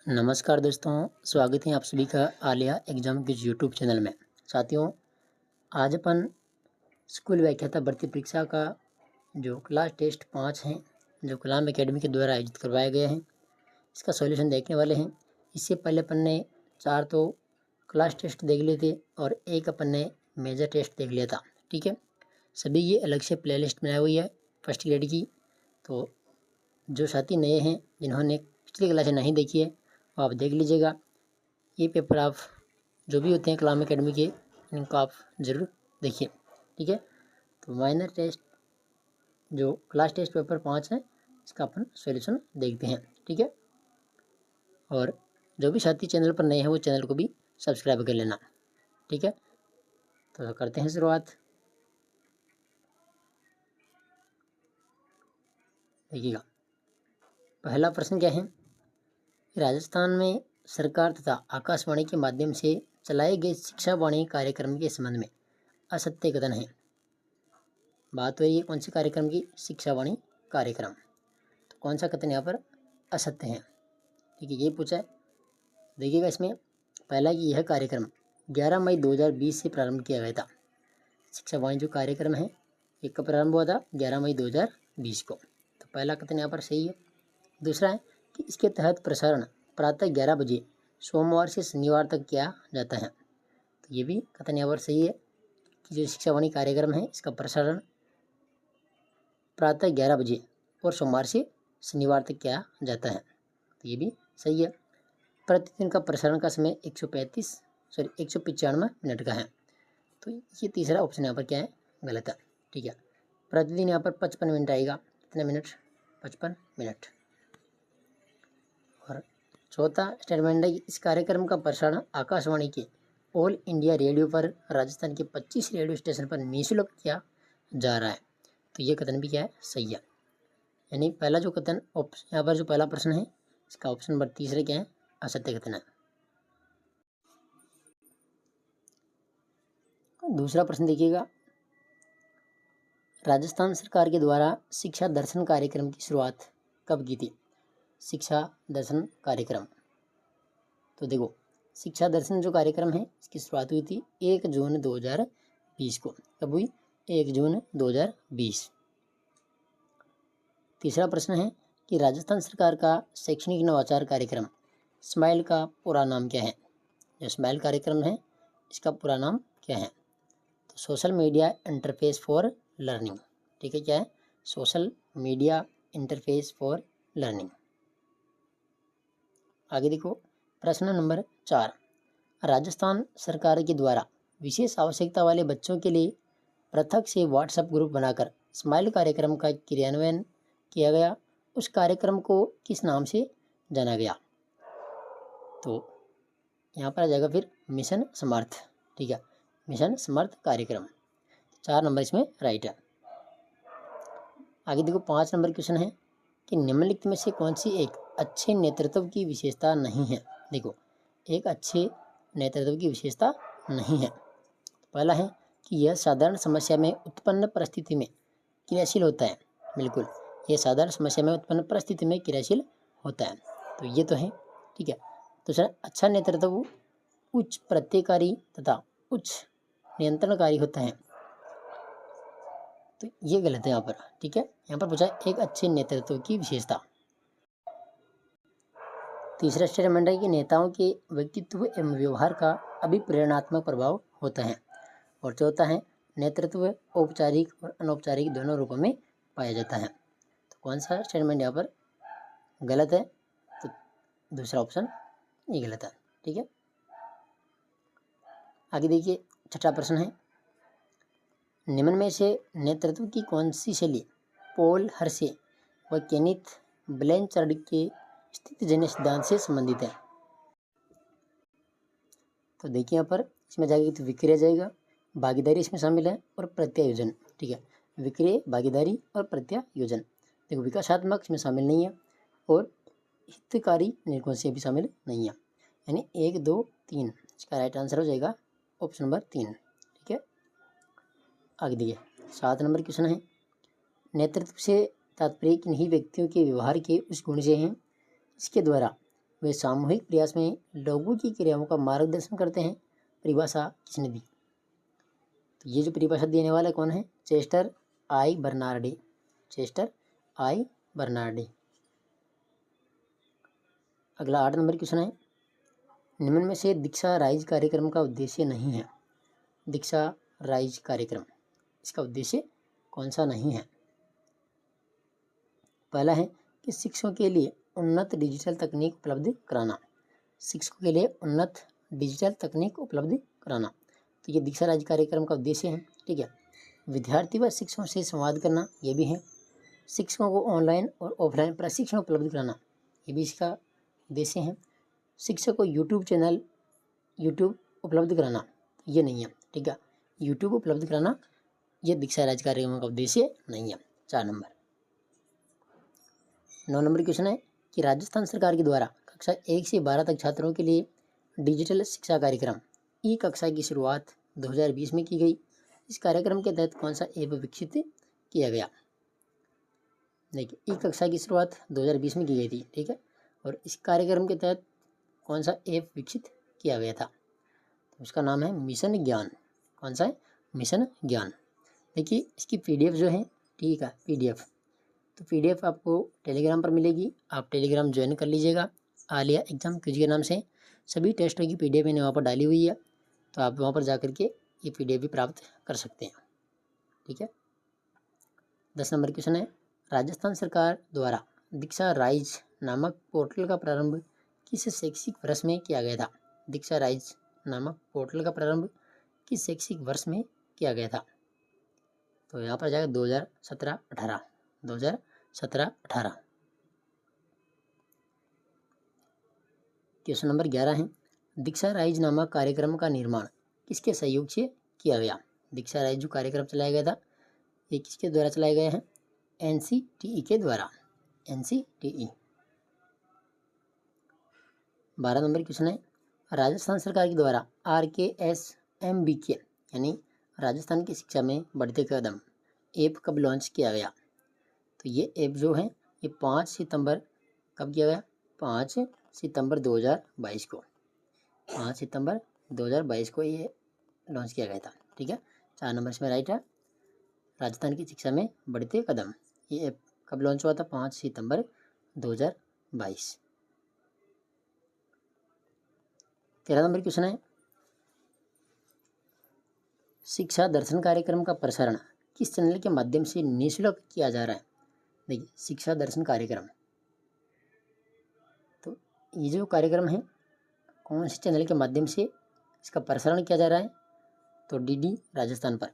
नमस्कार दोस्तों, स्वागत है आप सभी का आलिया एग्जाम के यूट्यूब चैनल में। साथियों, आज अपन स्कूल व्याख्याता भर्ती परीक्षा का जो क्लास टेस्ट 5 हैं, जो कलाम एकेडमी के द्वारा आयोजित करवाया गया है, इसका सॉल्यूशन देखने वाले हैं। इससे पहले अपन ने 4 तो क्लास टेस्ट देख लिए थे और एक अपन ने मेजर टेस्ट देख लिया था। ठीक है, सभी ये अलग से प्लेलिस्ट बनाई हुई है फर्स्ट ग्रेड की। तो जो साथी नए हैं, जिन्होंने पिछली क्लासें नहीं देखी है, वो आप देख लीजिएगा। ये पेपर आप जो भी होते हैं कलाम एकेडमी के, इनको आप ज़रूर देखिए। ठीक है, तो माइनर टेस्ट जो क्लास टेस्ट पेपर 5 है, इसका अपन सॉल्यूशन देखते हैं। ठीक है, और जो भी साथी चैनल पर नए हैं वो चैनल को भी सब्सक्राइब कर लेना। ठीक है, तो करते हैं शुरुआत। देखिएगा, पहला प्रश्न क्या है। राजस्थान में सरकार तथा आकाशवाणी के माध्यम से चलाए गए शिक्षा वाणी कार्यक्रम के संबंध में असत्य कथन है। बात हो रही है कौन से कार्यक्रम की? शिक्षा वाणी कार्यक्रम। तो कौन सा कथन यहाँ पर असत्य है? ठीक है, ये पूछा है। देखिएगा, इसमें पहला कि यह कार्यक्रम 11 मई 2020 से प्रारंभ किया गया था। शिक्षा वाणी जो कार्यक्रम है, ये कब प्रारंभ हुआ था? 11 मई 2020 को। तो पहला कथन यहाँ पर सही है। दूसरा है कि इसके तहत प्रसारण प्रातः 11 बजे सोमवार से शनिवार तक किया जाता है। तो ये भी कथन यहाँ पर सही है कि जो शिक्षा वाणी कार्यक्रम है, इसका प्रसारण प्रातः 11 बजे और सोमवार से शनिवार तक किया जाता है। तो ये भी सही है। प्रतिदिन का प्रसारण का समय 195 मिनट का है। तो ये तीसरा ऑप्शन यहाँ पर क्या है? गलत है। ठीक है, प्रतिदिन यहाँ पर 55 मिनट आएगा। कितने मिनट? 55 मिनट। और चौथा स्टेटमेंट है कि इस कार्यक्रम का प्रसारण आकाशवाणी के ऑल इंडिया रेडियो पर राजस्थान के 25 रेडियो स्टेशन पर निःशुल्क किया जा रहा है। तो ये कथन भी क्या है? सही है। यानी पहला जो कथन यहाँ पर जो पहला प्रश्न है, इसका ऑप्शन नंबर तीसरा क्या है? असत्य कथन है। दूसरा प्रश्न देखिएगा, राजस्थान सरकार के द्वारा शिक्षा दर्शन कार्यक्रम की शुरुआत कब की थी? शिक्षा दर्शन कार्यक्रम, तो देखो, शिक्षा दर्शन जो कार्यक्रम है, इसकी शुरुआत हुई थी 1 जून 2020 को। कब हुई? 1 जून 2020। तीसरा प्रश्न है कि राजस्थान सरकार का शैक्षणिक नवाचार कार्यक्रम स्माइल का पूरा नाम क्या है? जो स्माइल कार्यक्रम है, इसका पूरा नाम क्या है? तो social media interface for learning. ठीक है, क्या है? Social media interface for learning. आगे देखो, प्रश्न नंबर 4, राजस्थान सरकार के द्वारा विशेष आवश्यकता वाले बच्चों के लिए पृथक से व्हाट्सएप ग्रुप बनाकर स्माइल कार्यक्रम का क्रियान्वयन किया गया। उस कार्यक्रम को किस नाम से जाना गया? तो यहाँ पर आ जाएगा फिर मिशन समर्थ। ठीक है, मिशन समर्थ कार्यक्रम। 4 नंबर इसमें राइट है। आगे देखो, 5 नंबर क्वेश्चन है कि निम्नलिखित में से कौन सी एक अच्छे नेतृत्व की विशेषता नहीं है? देखो, एक अच्छे नेतृत्व की विशेषता नहीं है। पहला है कि यह साधारण समस्या में उत्पन्न परिस्थिति में क्रियाशील होता है। बिल्कुल, यह साधारण समस्या में उत्पन्न परिस्थिति में क्रियाशील होता है। तो ये तो है। ठीक है, दूसरा, अच्छा नेतृत्व उच्च प्रत्ययकारी तथा उच्च नियंत्रणकारी होता है। तो ये गलत है यहाँ पर। ठीक है, यहाँ पर पूछा एक अच्छे नेतृत्व की विशेषता। तीसरा स्टेटमेंट है कि नेताओं के व्यक्तित्व एवं व्यवहार का अभिप्रेरणात्मक प्रभाव होता है। और चौथा है नेतृत्व औपचारिक और अनौपचारिक दोनों रूपों में पाया जाता है। तो कौन सा स्टेटमेंट यहाँ पर गलत है? तो दूसरा ऑप्शन ये गलत है। ठीक है, आगे देखिए, छठा प्रश्न है, निम्न में से नेतृत्व की कौन सी शैली पॉल हर्शे व केनिथ ब्लैंचार्ड के स्थितिजन्य सिद्धांत से संबंधित है? तो देखिए, यहाँ पर इसमें जाएगी तो विक्रिया जाएगा, भागीदारी इसमें शामिल है और प्रत्यायोजन। ठीक है, विक्रिय, भागीदारी और प्रत्यायोजन। देखो, विकासात्मक इसमें शामिल नहीं है और हितकारी निर्गुण से भी शामिल नहीं है। यानी 1, 2, 3 इसका राइट आंसर हो जाएगा ऑप्शन नंबर 3। ठीक है, आगे देखिए, 7 नंबर क्वेश्चन है, नेतृत्व से तात्पर्य किन्हीं व्यक्तियों के व्यवहार के उस गुण से हैं इसके द्वारा वे सामूहिक प्रयास में लोगों की क्रियाओं का मार्गदर्शन करते हैं। परिभाषा किसने दी? तो ये जो परिभाषा देने वाला कौन है? Chester I Barnard. Chester I Barnard. अगला 8 नंबर क्वेश्चन है, निम्न में से दीक्षा राइज कार्यक्रम का उद्देश्य नहीं है। दीक्षा राइज कार्यक्रम, इसका उद्देश्य कौन सा नहीं है? पहला है कि शिक्षकों के लिए उन्नत डिजिटल तकनीक उपलब्ध कराना। शिक्षकों के लिए उन्नत डिजिटल तकनीक उपलब्ध कराना, तो ये दीक्षा राइज कार्यक्रम का उद्देश्य है। ठीक है। विद्यार्थी व शिक्षकों से संवाद करना, ये भी है। शिक्षकों को ऑनलाइन और ऑफलाइन प्रशिक्षण उपलब्ध कराना, ये भी इसका उद्देश्य है। शिक्षक को यूट्यूब उपलब्ध कराना, ये नहीं है। ठीक है, यूट्यूब उपलब्ध कराना ये दीक्षा राइज कार्यक्रम का उद्देश्य नहीं है। 4 नंबर। 9 नंबर क्वेश्चन है कि राजस्थान सरकार के द्वारा कक्षा 1 से 12 तक छात्रों के लिए डिजिटल शिक्षा कार्यक्रम ई कक्षा की शुरुआत 2020 में की गई। इस कार्यक्रम के तहत कौन सा ऐप विकसित किया गया? देखिए, ई कक्षा की शुरुआत 2020 में की गई थी। ठीक है, और इस कार्यक्रम के तहत कौन सा ऐप विकसित किया गया था? तो उसका नाम है मिशन ज्ञान। कौन सा है? मिशन ज्ञान। देखिए, इसकी पीडीएफ जो है, ठीक है, पीडीएफ, तो पीडीएफ आपको टेलीग्राम पर मिलेगी। आप टेलीग्राम ज्वाइन कर लीजिएगा। आलिया एग्जाम क्विज के नाम से सभी टेस्टों की पीडीएफ मैंने वहाँ पर डाली हुई है, तो आप वहाँ पर जा करके ये पीडीएफ भी प्राप्त कर सकते हैं। ठीक है। 10 नंबर क्वेश्चन है, राजस्थान सरकार द्वारा दीक्षा राइज नामक पोर्टल का प्रारंभ किस शैक्षिक वर्ष में किया गया था? दीक्षा राइज नामक पोर्टल का प्रारंभ किस शैक्षिक वर्ष में किया गया था? तो यहाँ पर जाएगा 2017-18। 2017-18। क्वेश्चन नंबर 11 है, दीक्षा राइज नामक कार्यक्रम का निर्माण किसके सहयोग से किया गया? दीक्षा राइज जो कार्यक्रम चलाया गया था, ये किसके द्वारा चलाया गया है? NCTE के द्वारा। NCTE। 12 नंबर क्वेश्चन है, राजस्थान सरकार के द्वारा RKSMBK यानी राजस्थान की शिक्षा में बढ़ते कदम ऐप कब लॉन्च किया गया? तो ये ऐप जो है ये 5 सितंबर कब किया गया? 5 सितंबर 2022 को। 5 सितंबर 2022 को ये लॉन्च किया गया था। ठीक है, 4 नंबर इसमें राइट है। राजस्थान की शिक्षा में बढ़ते कदम, ये ऐप कब लॉन्च हुआ था? 5 सितंबर 2022। 13 नंबर क्वेश्चन है, शिक्षा दर्शन कार्यक्रम का प्रसारण किस चैनल के माध्यम से निःशुल्क किया जा रहा है? देखिए, शिक्षा दर्शन कार्यक्रम, तो ये जो कार्यक्रम है कौन से चैनल के माध्यम से इसका प्रसारण किया जा रहा है? तो DD राजस्थान पर।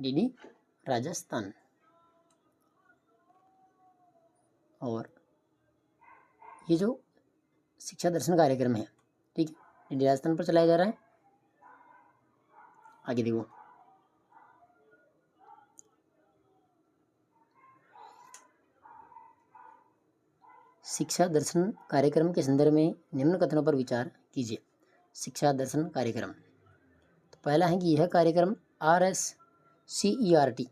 DD राजस्थान। और ये जो शिक्षा दर्शन कार्यक्रम है, ठीक है, DD राजस्थान पर चलाया जा रहा है। आगे देखो, शिक्षा दर्शन कार्यक्रम के संदर्भ में निम्न कथनों पर विचार कीजिए। शिक्षा दर्शन कार्यक्रम, तो पहला है कि यह कार्यक्रम RSCERT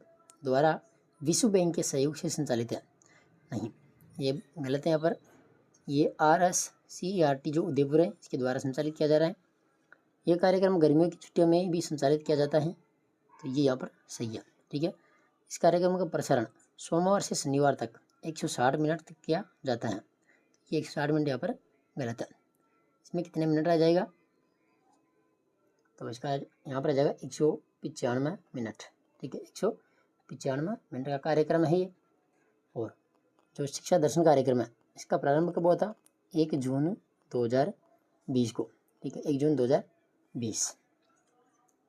द्वारा विश्व बैंक के सहयोग से संचालित है। नहीं, ये गलत है। यहाँ पर ये RSCERT जो उदयपुर है इसके द्वारा संचालित किया जा रहा है। यह कार्यक्रम गर्मियों की छुट्टियों में भी संचालित किया जाता है, तो ये यहाँ पर सही है। ठीक है, इस कार्यक्रम का प्रसारण सोमवार से शनिवार तक 160 मिनट तक किया जाता है। ये 160 मिनट यहाँ पर गलत है। इसमें कितने मिनट आ जाएगा? तो इसका यहाँ पर आ जाएगा 195 मिनट। ठीक है, 195 मिनट का कार्यक्रम है ये। और जो शिक्षा दर्शन कार्यक्रम है इसका प्रारंभ कब हुआ था? 1 जून 2020 को। ठीक है, 1 जून 2020।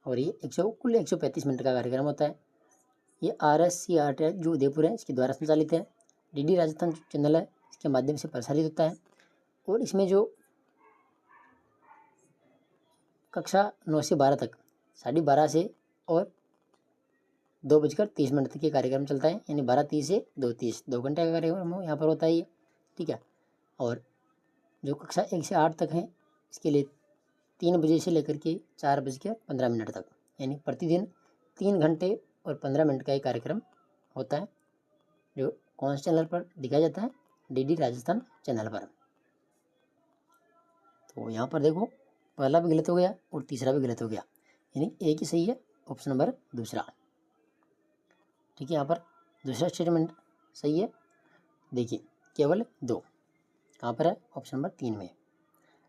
और ये कुल 135 मिनट का कार्यक्रम होता है। ये RSCERT जो उदयपुर है इसके द्वारा संचालित है। DD राजस्थान चैनल है इसके माध्यम से प्रसारित होता है। और इसमें जो कक्षा 9 से 12 तक 12:30 से और 2:30 तक ये कार्यक्रम चलता है, यानी 12:30 से 2:30, 2 घंटे का कार्यक्रम यहाँ पर होता है ये। ठीक है, और जो कक्षा 1 से 8 तक है इसके लिए 3 बजे से लेकर के 4:15 तक, यानी प्रतिदिन 3 घंटे और 15 मिनट का ये कार्यक्रम होता है, जो कौन से चैनल पर दिखाया जाता है? DD राजस्थान चैनल पर। तो यहाँ पर देखो पहला भी गलत हो गया और तीसरा भी गलत हो गया, यानी एक ही सही है, ऑप्शन नंबर दूसरा। ठीक है, यहाँ पर दूसरा स्टेटमेंट सही है। देखिए केवल 2 कहाँ पर है, ऑप्शन नंबर 3 में,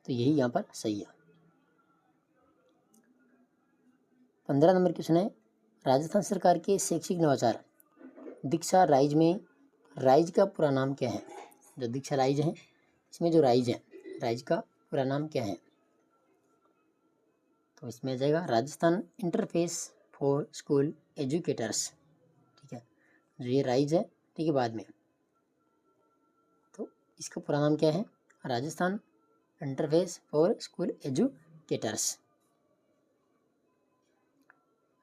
तो यही यहाँ पर सही है। 15 नंबर क्वेश्चन है, राजस्थान सरकार के शैक्षिक नवाचार दीक्षा राइज में राइज का पूरा नाम क्या है। जो दीक्षा राइज है इसमें जो राइज है, राइज का पूरा नाम क्या है, तो इसमें आ जाएगा Rajasthan interface for school educators. ठीक है, जो ये राइज है, ठीक है, बाद में, तो इसका पूरा नाम क्या है, Rajasthan interface for school educators.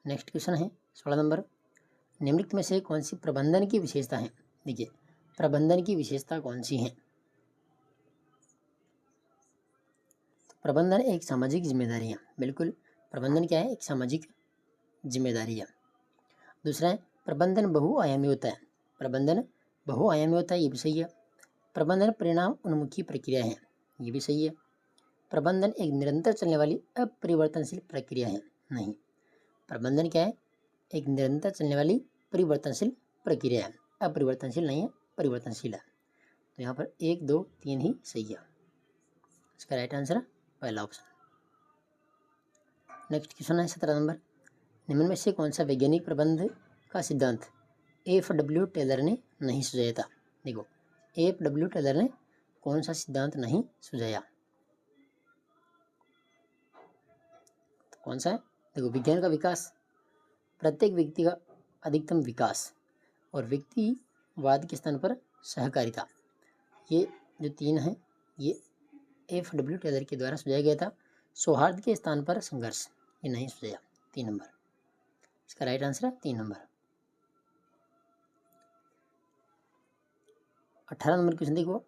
Next question है 16 नंबर, निम्नलिखित में से कौन सी प्रबंधन की विशेषता है। देखिए प्रबंधन की विशेषता कौन सी है, तो प्रबंधन एक सामाजिक जिम्मेदारी है, बिल्कुल प्रबंधन क्या है, एक सामाजिक जिम्मेदारी है। दूसरा है प्रबंधन बहुआयामी होता है, प्रबंधन बहुआयामी होता है, ये भी सही है। प्रबंधन परिणाम उन्मुखी प्रक्रिया है, ये भी सही है। प्रबंधन एक निरंतर चलने वाली अपरिवर्तनशील प्रक्रिया है, नहीं, प्रबंधन क्या है, एक निरंतर चलने वाली परिवर्तनशील प्रक्रिया है, अपरिवर्तनशील नहीं है, परिवर्तनशील है। तो यहाँ पर 1 2 3 ही सही है, इसका राइट आंसर पहला ऑप्शन। नेक्स्ट क्वेश्चन है 17 नंबर, निम्न में से कौन सा वैज्ञानिक प्रबंध का सिद्धांत F.W. टेलर ने नहीं सुझाया था। देखो F.W. टेलर ने कौन सा सिद्धांत नहीं सुझाया, तो कौन सा है, देखो विज्ञान का विकास, प्रत्येक व्यक्ति का अधिकतम विकास और व्यक्तिवाद के स्थान पर सहकारिता, ये जो 3 हैं ये F.W. टेलर के द्वारा सुझाया गया था। सौहार्द के स्थान पर संघर्ष, ये नहीं सुझाया, 3 नंबर, इसका राइट आंसर है 3 नंबर। 18 नंबर क्वेश्चन देखो,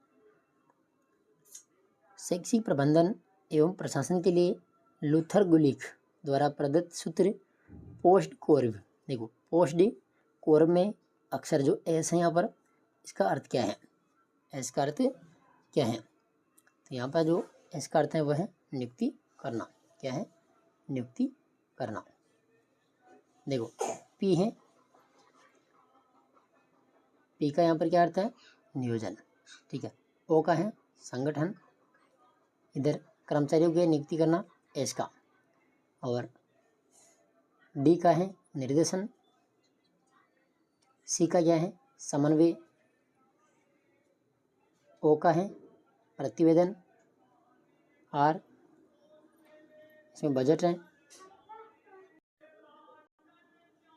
शैक्षिक प्रबंधन एवं प्रशासन के लिए लूथर गुलिख द्वारा प्रदत्त सूत्र पोस्ट कोर्व, देखो पोस्ट कोर्व में अक्षर जो एस है यहाँ पर, इसका अर्थ क्या है, एस का अर्थ क्या है, तो यहाँ पर जो एस का अर्थ है वह है नियुक्ति करना, क्या है, नियुक्ति करना। देखो पी है, पी का यहाँ पर क्या अर्थ है, नियोजन। ठीक है, ओ का है संगठन, इधर कर्मचारियों की नियुक्ति करना एस का, और डी का है निर्देशन, सी का क्या है समन्वय, ओ का है प्रतिवेदन, आर इसमें बजट है।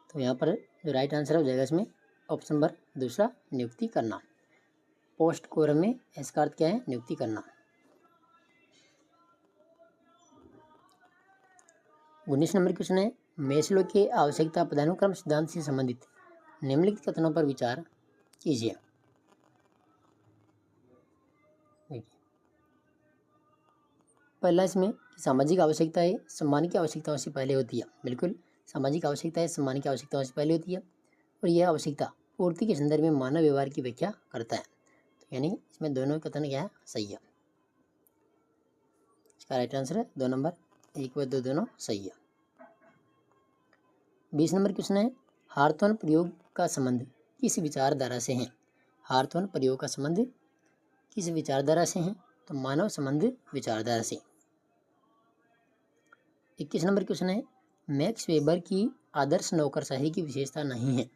तो यहाँ पर जो राइट आंसर हो जाएगा इसमें ऑप्शन नंबर दूसरा नियुक्ति करना। पोस्ट कोरम में एस का अर्थ क्या है, नियुक्ति करना। 19 नंबर क्वेश्चन है, मेस्लो के आवश्यकता पदानुक्रम सिद्धांत से संबंधित निम्नलिखित कथनों पर विचार कीजिए। पहला इसमें सामाजिक आवश्यकताएं सम्मान की आवश्यकताओं से पहले होती है, बिल्कुल सामाजिक आवश्यकताएं सम्मान की आवश्यकताओं से पहले होती है, और यह आवश्यकता पूर्ति के संदर्भ में मानव व्यवहार की व्याख्या करता है। तो यानी इसमें दोनों कथन क्या है, सही है, इसका राइट आंसर है 2 नंबर, 1 व 2 दोनों सही है। 20 नंबर क्वेश्चन है, हार्तवन प्रयोग का संबंध किस विचारधारा से है। हार्तवन प्रयोग का संबंध किस विचारधारा से है, तो मानव संबंध विचारधारा से। 21 नंबर क्वेश्चन है, मैक्स वेबर की आदर्श नौकरशाही की विशेषता नहीं है।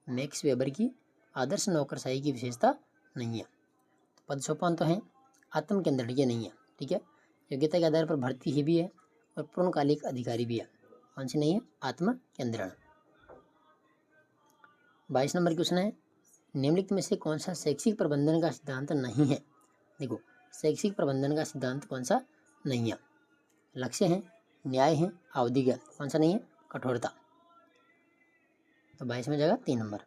मैक्स वेबर की आदर्श नौकरशाही की विशेषता नहीं है। तो पद सोपान तो है, आत्म केंद्रित ये नहीं है, ठीक है। योग्यता के आधार पर भर्ती ही भी है और पूर्णकालिक अधिकारी भी है, कौन सी नहीं है, आत्म केंद्रण। 22 नंबर क्वेश्चन है, निम्नलिखित में से कौन सा शैक्षिक प्रबंधन का सिद्धांत नहीं है। देखो शैक्षिक प्रबंधन का सिद्धांत कौन सा नहीं है, लक्ष्य है, न्याय है, अवधिगत, कौन सा नहीं है, कठोरता। तो 22 में जाएगा 3 नंबर।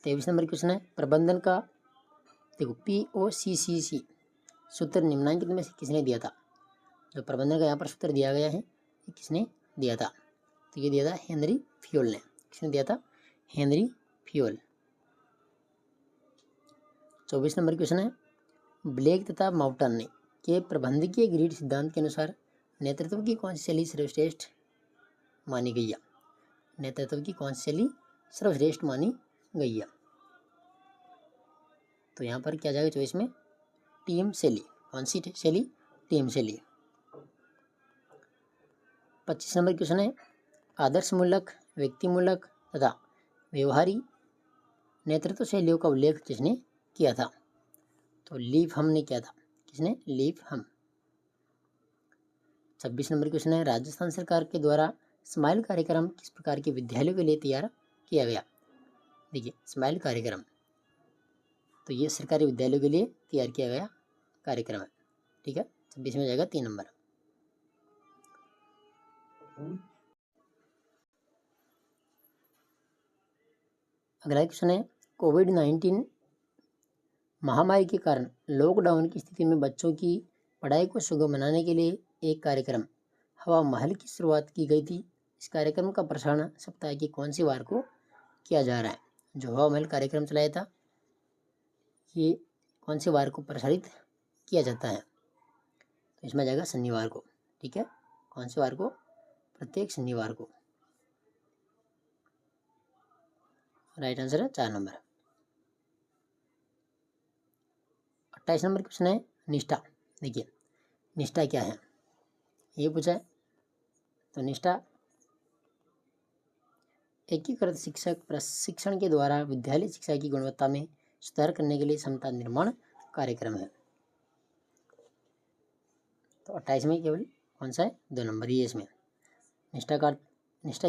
23 नंबर क्वेश्चन है, प्रबंधन का देखो POCCC सूत्र निम्नलिखित में से किसने दिया था। जो प्रबंधन का यहाँ पर सूत्र दिया गया है ये किसने दिया था, तो ये दिया था हेनरी फ्योल ने। किसने दिया था, हेनरी फ्योल। 24 नंबर क्वेश्चन है, ब्लेक तथा माउटन ने के प्रबंधकीय ग्रिड सिद्धांत के अनुसार नेतृत्व की कौन सी शैली सर्वश्रेष्ठ मानी गई है? नेतृत्व की कौन सी शैली सर्वश्रेष्ठ मानी गई है? तो यहाँ पर क्या जाएगा चॉइस में? टीम शैली। कौन सी शैली? टीम शैली। 25 नंबर क्वेश्चन है, आदर्शमूलक, व्यक्तिमूलक तथा व्यवहारी नेतृत्व शैलियों का उल्लेख किसने किया था? तो लीव हम ने किया था। किसने? लीव हम। 26 नंबर क्वेश्चन है, राजस्थान सरकार के द्वारा स्माइल कार्यक्रम किस प्रकार के विद्यालयों के लिए तैयार किया गया? देखिए स्माइल कार्यक्रम, तो ये सरकारी विद्यालयों के लिए तैयार किया गया कार्यक्रम है। ठीक है, 26 में जाएगा 3 नंबर। अगला क्वेश्चन है, कोविड-19 महामारी के कारण लॉकडाउन की स्थिति में बच्चों की पढ़ाई को सुगम बनाने के लिए एक कार्यक्रम हवा महल की शुरुआत की गई थी। इस कार्यक्रम का प्रसारण सप्ताह की कौन सी वार को किया जा रहा है? जो हवा महल कार्यक्रम चलाया था, ये कौन सी वार को प्रसारित किया जाता है? तो इसमें जाएगा शनिवार को। ठीक है, कौन सी वार को? प्रत्येक शनिवार को। राइट आंसर है 4 नंबर। 28 नंबर क्वेश्चन है, निष्ठा। देखिए निष्ठा क्या है ये पूछा है। तो निष्ठा एकीकृत शिक्षक प्रशिक्षण के द्वारा विद्यालय शिक्षा की गुणवत्ता में सुधार करने के लिए क्षमता निर्माण कार्यक्रम है। तो 28 में केवल कौन सा है? 2 नंबर ही है इसमें। निष्ठा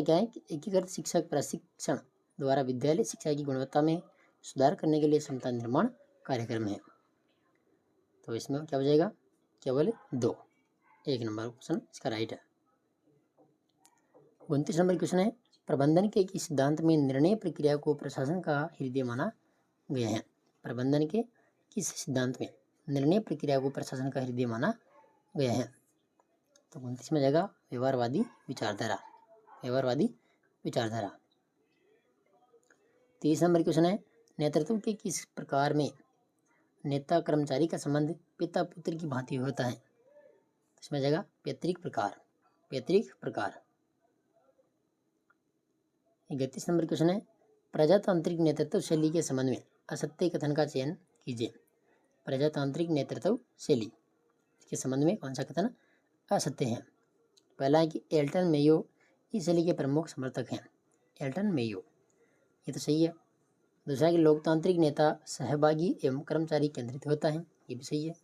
क्या है? एकीकृत शिक्षक प्रशिक्षण द्वारा विद्यालय शिक्षा की गुणवत्ता में सुधार करने के लिए क्षमता निर्माण कार्यक्रम है। तो इसमें क्या हो जाएगा? केवल 2। 1 नंबर ऑप्शन इसका राइट है। 29 नंबर क्वेश्चन है, प्रबंधन के किस सिद्धांत में निर्णय प्रक्रिया को प्रशासन का हृदय माना गया है? प्रबंधन के किस सिद्धांत में निर्णय प्रक्रिया को प्रशासन का हृदय माना गया है? तो 29 में जाएगा व्यवहारवादी विचारधारा। व्यवहारवादी विचारधारा। 30 नंबर क्वेश्चन है, नेतृत्व के किस प्रकार में नेता कर्मचारी का संबंध पिता पुत्र की भांति होता है? इसमें जाएगा पैतृक प्रकार। पैतृक प्रकार। 31 नंबर क्वेश्चन है, प्रजातांत्रिक नेतृत्व शैली के संबंध में असत्य कथन का चयन कीजिए। प्रजातांत्रिक नेतृत्व शैली के संबंध में कौन सा कथन असत्य है? पहला है कि एल्टन मेयो इस शैली के प्रमुख समर्थक हैं। एल्टन मेयो, ये तो सही है। दूसरा है कि लोकतांत्रिक नेता सहभागी एवं कर्मचारी केंद्रित होता है। ये भी सही है।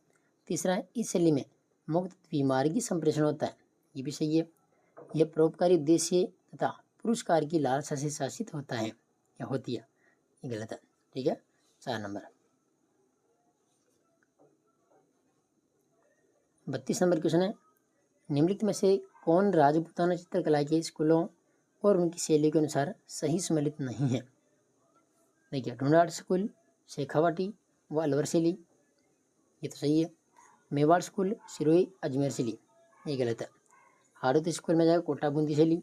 तीसरा है इस शैली में मुक्त विमार्गी संप्रेषण होता है। ये भी सही है। यह परोपकारी उद्देश्य तथा पुरस्कार की लालसा से शासित होता है या होती है। ये गलत है। ठीक है, 4 नंबर। 32 नंबर क्वेश्चन है, निम्नलिखित में से कौन राजपूताना चित्रकला के स्कूलों और उनकी शैली के अनुसार सही सम्मिलित नहीं है? देखिए ढूंढाड़ स्कूल, शेखावाटी व अलवर शैली, ये तो सही है। मेवाड़ स्कूल, सिरोही अजमेर शैली, ये गलत है। हाड़ौती स्कूल में जाएगा कोटा बूंदी शैली।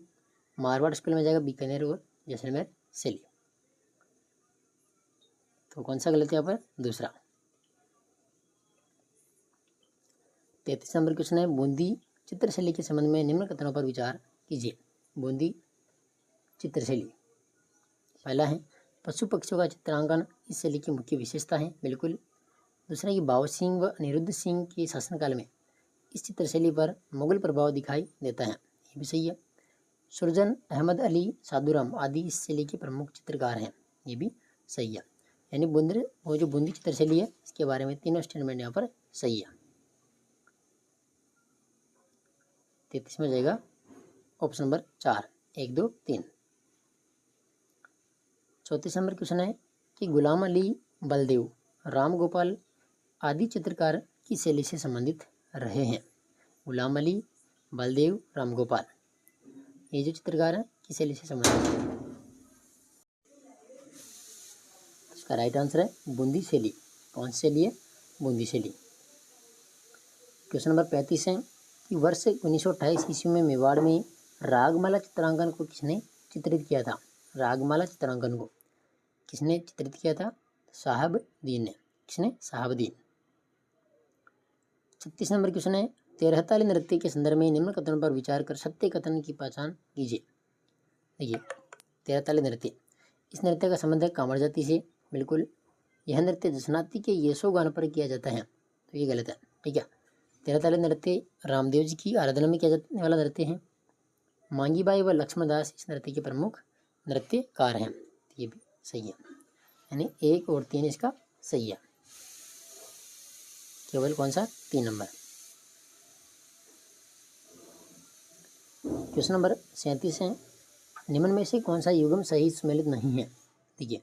मारवाड़ स्कूल में जाएगा बीकानेर और जैसलमेर शैली। तो कौन सा गलत है यहाँ पर? दूसरा। 33 नंबर क्वेश्चन है, बूंदी चित्रशैली के संबंध में निम्न कथनों पर विचार कीजिए। बूंदी चित्रशैली, पहला है पशु पक्षियों का चित्रांकन इस शैली की मुख्य विशेषता है। बिल्कुल। दूसरा कि बाव सिंह व अनिरुद्ध सिंह के शासनकाल में इस चित्रशैली पर मुगल प्रभाव दिखाई देता है। ये भी सही है। सुरजन अहमद अली साधुराम आदि इस शैली के प्रमुख चित्रकार हैं। ये भी सही है। यानी वो जो बूंदी चित्रशैली है इसके बारे में तीनों स्टेटमेंट यहाँ पर सही है। 33 में जाएगा ऑप्शन नंबर 4, 1, 2, 3। 34 नंबर क्वेश्चन है कि गुलाम अली, बलदेव, राम गोपाल आदि चित्रकार की शैली से संबंधित रहे हैं। गुलाम अली, बलदेव, राम गोपाल, ये जो चित्रकार है किस शैली से संबंधित है? इसका राइट आंसर है बूंदी शैली। कौन सी शैली है? बूंदी शैली। क्वेश्चन नंबर 35 है कि वर्ष 1928 ईस्वी में मेवाड़ में रागमाला चित्रांकन को किसने चित्रित किया था? रागमाला चित्रांकन को किसने चित्रित किया था? साहबदीन ने। किसने? साहबदीन। 36 नंबर क्वेश्चन है, तेरहताली नृत्य के संदर्भ में निम्न कथनों पर विचार कर सत्य कथन की पहचान कीजिए। देखिए तेरहताली नृत्य, इस नृत्य का संबंध है कांवड़ जाति से। बिल्कुल, यह नृत्य जसनाती के यशोगान पर किया जाता है, तो ये गलत है। ठीक है, तेरहताली नृत्य रामदेव जी की आराधना में किया जाने वाला नृत्य है। मांगीबाई व लक्ष्मणदास इस नृत्य के प्रमुख नृत्यकार हैं, तो ये भी सही है। यानी 1 और 3 इसका सही है। केवल कौन सा 3 नंबर। क्वेश्चन नंबर 37 है, निम्न में से कौन सा युग्म सही सम्मिलित नहीं है। देखिए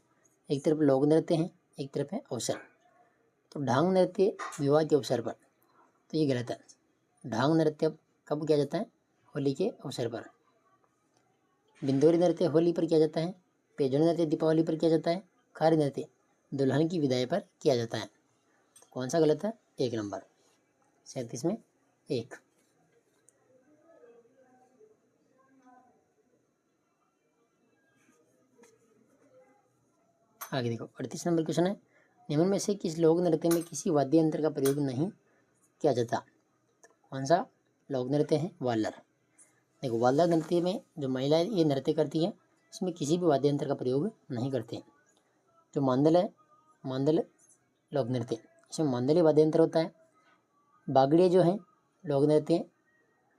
एक तरफ लोक नृत्य है, एक तरफ है अवसर। तो ढांग नृत्य विवाह के अवसर पर, तो ये गलत है। ढांग नृत्य कब किया जाता है, होली के अवसर पर। बिंदोरी नृत्य होली पर किया जाता है। पेजोनी नृत्य दीपावली पर किया जाता है। खारी नृत्य दुल्हन की विदाई पर किया जाता है। तो कौन सा गलत है, 1 नंबर। 37 में 1। आगे देखो 38 नंबर क्वेश्चन है, निम्न में से किस लोक नृत्य में किसी वाद्य यंत्र का प्रयोग नहीं किया जाता। तो कौन सा लोक नृत्य है, वालर। देखो वालर नृत्य में जो महिलाएं ये नृत्य करती है, इसमें किसी भी वाद्य यंत्र का प्रयोग नहीं करते। जो मांदल है, मांदल लोक नृत्य, इसमें मांदली वाद्य यंत्र होता है। बागड़िया जो है लोक नृत्य,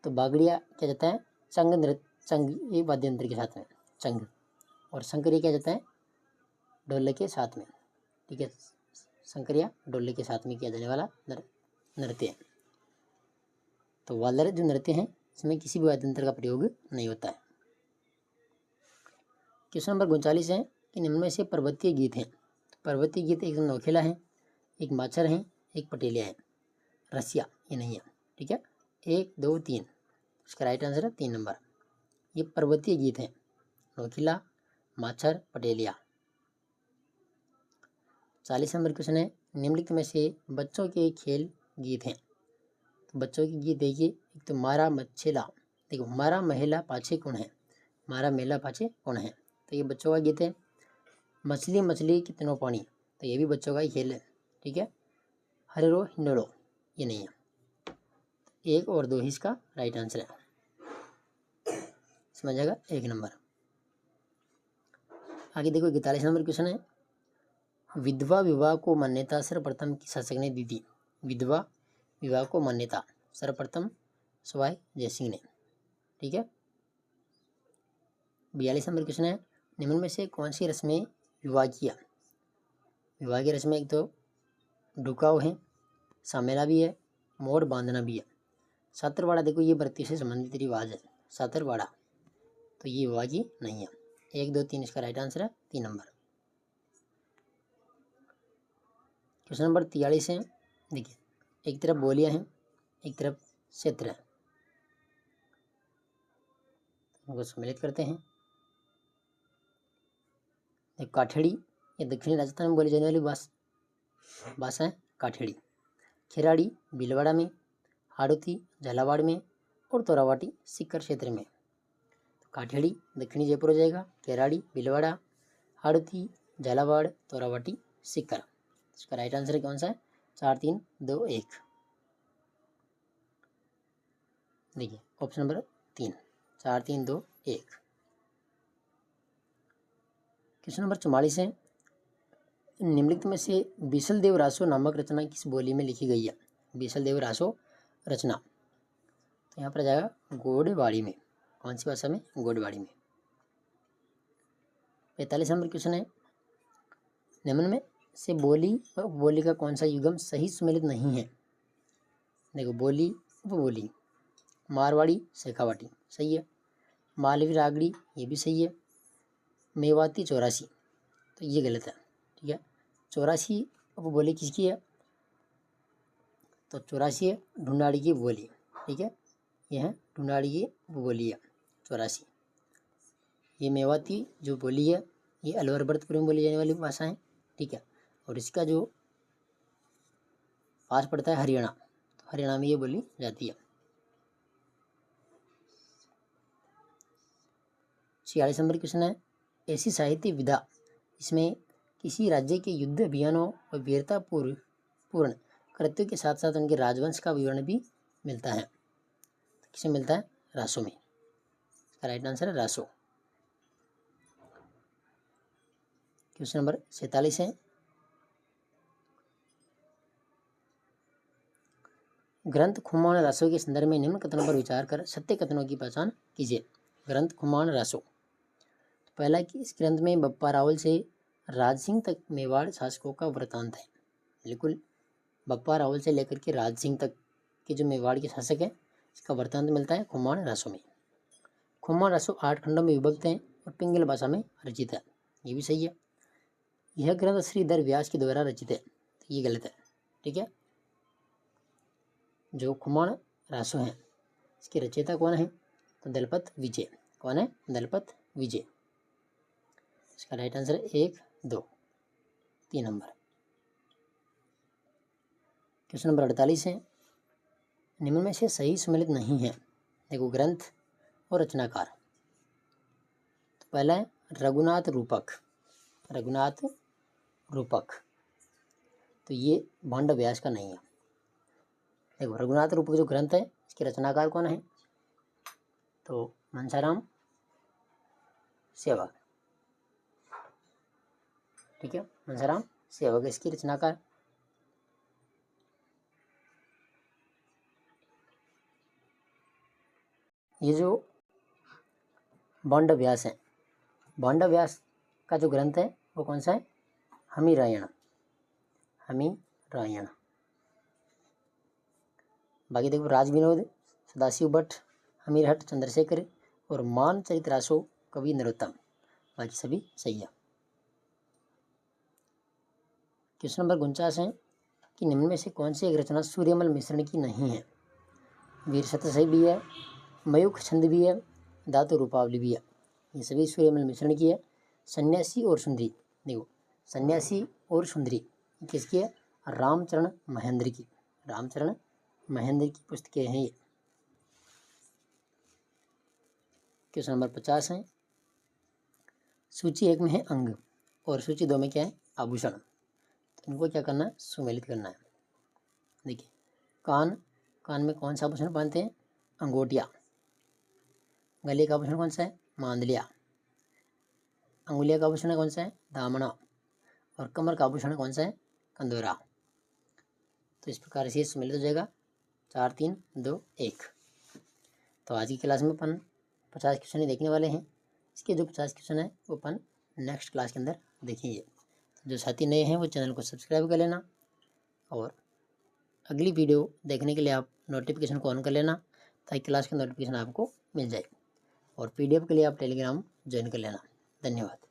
तो बागड़िया क्या जाता है, चंग नृत्य, चंग ये वाद्य यंत्र के साथ में चंग, और शंकरिया क्या जाता है, ढोलक के साथ में। ठीक है, शंकरिया ढोलक के साथ में किया जाने वाला नृत्य है। तो वालर जो नृत्य है इसमें किसी भी वाद्य यंत्र का प्रयोग नहीं होता है। क्वेश्चन नंबर 39 है कि निम्न में से पर्वतीय गीत हैं। पर्वतीय गीत एक नौखेला है, एक माचर है, एक पटेलिया है। रसिया ये नहीं है। ठीक है, 1 2 3, इसका राइट आंसर है 3 नंबर। ये पर्वतीय गीत हैं, नौखिला, माचर, पटेलिया। 40 नंबर क्वेश्चन है, निम्नलिखित में से बच्चों के खेल गीत हैं। तो बच्चों के गीत देखिए, एक तो मारा मच्छेला, देखो मारा महिला पाछे कौन है, मारा मेला पाछे कौन है, तो ये बच्चों का गीत है। मछली मछली कितनों पानी, तो ये भी बच्चों का ही खेल है। ठीक है, हरे रो हिंडोलो ये नहीं है। 1 और 2 ही इसका राइट आंसर है, समझ आएगा 1 नंबर। आगे देखो 41 नंबर क्वेश्चन है, विधवा विवाह को मान्यता सर्वप्रथम किस शासक ने दी थी। विधवा विवाह को मान्यता सर्वप्रथम सवाई जयसिंह ने। ठीक है, 42 नंबर क्वेश्चन है, निम्न में से कौन सी रस्में विवाह किया। विवाह की रस्में एक तो ढुकाव है, सामेला भी है, मोड़ बांधना भी है। सातरवाड़ा देखो ये व्रती से संबंधित रिवाज है, सातरवाड़ा, तो ये विवाह की नहीं है। 1 2 3 इसका राइट आंसर है 3 नंबर। क्वेश्चन नंबर 43 है, देखिए एक तरफ बोलियां हैं, एक तरफ क्षेत्र है, उनको सम्मिलित करते हैं। काठेड़ी ये दक्षिणी राजस्थान में बोली जाने वाली भाषा है काठेड़ी। खिराड़ी भीलवाड़ा में, हाड़ौती झालावाड़ में, और तोरावाटी सीकर क्षेत्र में। काठेड़ी दक्षिणी जयपुर हो जाएगा, खिराड़ी भीलवाड़ा, हाड़ौती झालावाड़, तोरावाटी सीकर। इसका राइट आंसर कौन सा है, 4 3 2 1। देखिए ऑप्शन नंबर 3, 4 3 2 1। क्वेश्चन नंबर 44 है, निम्नलिखित में से बीसल देव रासो नामक रचना किस बोली में लिखी गई है। बीसल देव रासो रचना, तो यहाँ पर आ जाएगा गोडवाड़ी में। कौन सी भाषा में, गोडवाड़ी में। 45 नंबर क्वेश्चन है, निम्न में से बोली व उपबोली का कौन सा युग्म सही सम्मिलित नहीं है। देखो बोली उपबोली, मारवाड़ी शेखावाटी सही है, मालवी रागड़ी ये भी सही है, मेवाती 84 तो ये गलत है। ठीक है, 84 उपबोली किसकी है, तो 84 है ढूंढाड़ी की बोली। ठीक है, यह है ढूंढाड़ी की बोली है 84। ये मेवाती जो बोली है ये अलवर भरतपुर में बोली जाने वाली भाषा है। ठीक है, और इसका जो पास पड़ता है हरियाणा, तो हरियाणा में ये बोली जाती है। 46 नंबर क्वेश्चन है, ऐसी साहित्य विधा इसमें किसी राज्य के युद्ध अभियानों व वीरता पूर्ण कृत्यों के साथ साथ उनके राजवंश का विवरण भी मिलता है। तो किसे मिलता है? रासो में। इसका राइट आंसर है रासो। क्वेश्चन नंबर 47 है, ग्रंथ खुमान रासो के संदर्भ में निम्न कथनों पर विचार कर सत्य कथनों की पहचान कीजिए। ग्रंथ खुमान रासो, तो पहला कि इस ग्रंथ में बप्पा रावल से राज सिंह तक मेवाड़ शासकों का वृतांत है। बिल्कुल, बप्पा रावल से लेकर के राज सिंह तक के जो मेवाड़ के शासक हैं, इसका वृतांत मिलता है खुमान रासो में। खुमान रासो 8 खंडों में विभक्त हैं और पिंगल भाषा में रचित है। ये भी सही है। यह ग्रंथ श्रीधर व्यास के द्वारा रचित है, तो ये गलत है। ठीक है, जो खुमान रासो हैं इसके रचयिता कौन है? तो दलपत विजय। कौन है? दलपत विजय। इसका राइट आंसर है 1, 2, 3 नंबर। क्वेश्चन नंबर 48 है, निम्न में से सही सम्मिलित नहीं है। देखो, ग्रंथ और रचनाकार। तो पहला है रघुनाथ रूपक। रघुनाथ रूपक, तो ये भांड व्यास का नहीं है। देखो, रघुनाथ रूपक जो ग्रंथ है इसके रचनाकार कौन है? तो मनसाराम सेवक। ठीक है, मनसाराम सेवक इसकी रचनाकार। ये जो भांड व्यास है, भांड व्यास का जो ग्रंथ है वो कौन सा है? हमीरायण। हमीरायण। बाकी देखो, राज विनोद, सदाशिव भट्ट, हमीरहट्ट चंद्रशेखर और मान चरित्रासो कवि नरोत्तम, बाकी सभी सही है। क्वेश्चन नंबर 49 है कि निम्न में से कौन सी एक रचना सूर्यमल मिश्रण की नहीं है? वीर सतसई भी है, मयूख छंद भी है, धातु रूपावली भी है। ये सभी सूर्यमल मिश्रण की है। सन्यासी और सुंदरी, देखो सन्यासी और सुंदरी किसकी है? रामचरण महेंद्र की। रामचरण महेंद्र की पुस्तकें हैं ये। क्वेश्चन नंबर 50 है, सूची 1 में है अंग और सूची 2 में क्या है? आभूषण। तो इनको क्या करना है? सुमेलित करना है। देखिए, कान, कान में कौन सा आभूषण पहनते हैं? अंगूठिया। गले का आभूषण कौन सा है? मांदलिया। अंगुलिया का आभूषण कौन सा है? दामना। और कमर का आभूषण कौन सा है? कंदोरा। तो इस प्रकार से सुमेलित हो जाएगा। 4, 3, 2, 1। तो आज की क्लास में अपन 50 क्वेश्चन ही देखने वाले हैं। इसके जो 50 क्वेश्चन है वो अपन नेक्स्ट क्लास के अंदर देखेंगे। जो साथी नए हैं वो चैनल को सब्सक्राइब कर लेना और अगली वीडियो देखने के लिए आप नोटिफिकेशन को ऑन कर लेना, ताकि क्लास की नोटिफिकेशन आपको मिल जाए। और PDF के लिए आप टेलीग्राम ज्वाइन कर लेना। धन्यवाद।